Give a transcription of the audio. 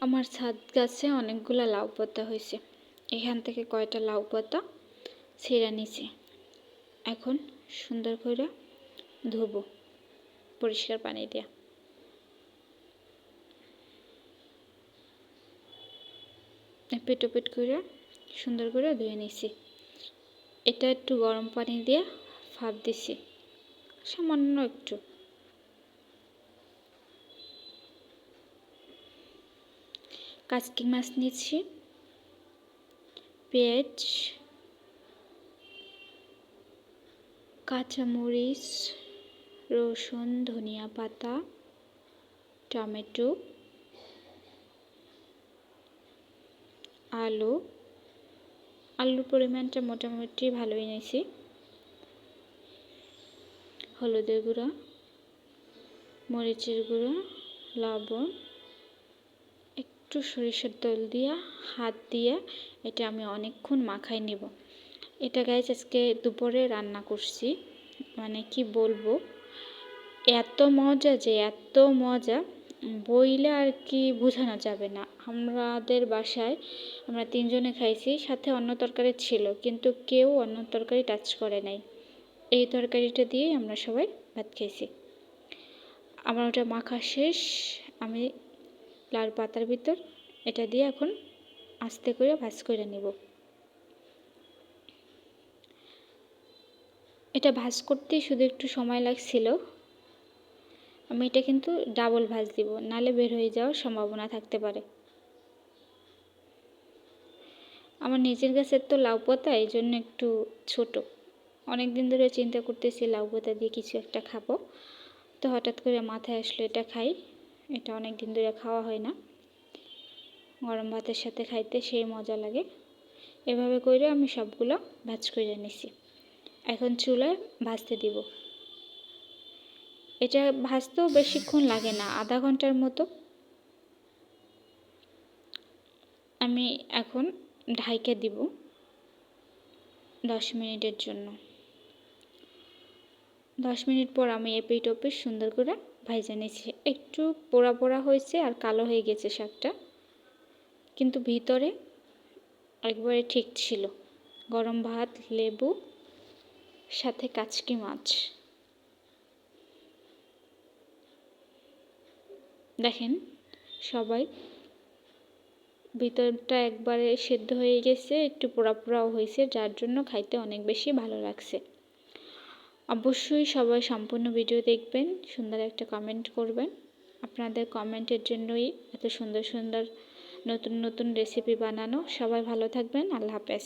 আমার ছাদ গাছে অনেকগুলা লাউ পাতা হয়েছে। এখান থেকে কয়টা লাউ পাতা ছিঁড়ে নিছি। এখন সুন্দর করে ধুবো পরিষ্কার পানি দিয়ে। পেট করে সুন্দর করে ধুয়ে নিছি। এটা একটু গরম পানি দিয়ে ভাপ দিছি, সামান্য একটু। কাচকি মাছ নিচ্ছি, পেঁয়াজ, কাঁচামরিচ, রসুন, ধনিয়া পাতা, টমেটো, আলুর পরিমাণটা মোটামুটি ভালোই নিয়েছি। হলুদের গুঁড়া, মরিচের গুঁড়া, লবণ, একটু সরিষার তেল দিয়ে হাত দিয়ে এটা আমি অনেকক্ষণ মাখাই নিব। এটা গাইস আজকে দুপুরে রান্না করছি, মানে কি বলবো, এত মজা বইলে আর কি বোঝানো যাবে না। আমাদের বাসায় আমরা 3 জনে খাইছি, সাথে অন্য তরকারি ছিল, কিন্তু কেউ অন্য তরকারি টাচ করে নাই। এই তরকারিটা দিয়েই আমরা সবাই ভাত খাইছি। আমার ওটা মাখা শেষ। আমি লাউ পাতার ভিতর এটা দিয়ে এখন আস্তে করে ভাজ করে নিব। এটা ভাজ করতে শুধু একটু সময় লাগছিল। আমি এটা কিন্তু ডাবল ভাজ দিব, নালে বের হয়ে যাওয়ার সম্ভাবনা থাকতে পারে। আমার নিজের গাছের তো লাউ পাতা, এই জন্য একটু ছোট। অনেক দিন ধরে চিন্তা করতেছি লাউ পাতা দিয়ে কিছু একটা খাবো, তো হঠাৎ করে মাথায় আসলো এটা খাই। এটা অনেক দিন ধরে খাওয়া হয় না, গরম ভাতের সাথে খাইতে সেই মজা লাগে। এভাবে করে আমি সবগুলো ভাজ করে নিছি। এখন চুলায় ভাজতে দিব। এটা ভাজতেও বেশিক্ষণ লাগে না, আধা ঘন্টার মতো। আমি এখন ঢাইকে দিব 10 মিনিটের জন্য। 10 মিনিট পর আমি এপিঠ ওপিঠ সুন্দর করে ভাইজা নিয়েছি। একটু পোড়া পোড়া হয়েছে আর কালো হয়ে গেছে শাকটা, কিন্তু ভিতরে একবারে ঠিক ছিল। গরম ভাত, লেবু, সাথে কাচকি মাছ। দেখেন সবাই, ভিতরটা একবারে সেদ্ধ হয়ে গেছে, একটু পোড়া পোড়াও হয়েছে, যার জন্য খাইতে অনেক বেশি ভালো লাগছে। অবশ্যই সবাই সম্পূর্ণ ভিডিও দেখবেন, সুন্দর একটা কমেন্ট করবেন। আপনাদের কমেন্টের জন্যই এত সুন্দর সুন্দর নতুন নতুন রেসিপি বানানো। সবাই ভালো থাকবেন। আল্লাহ হাফেজ।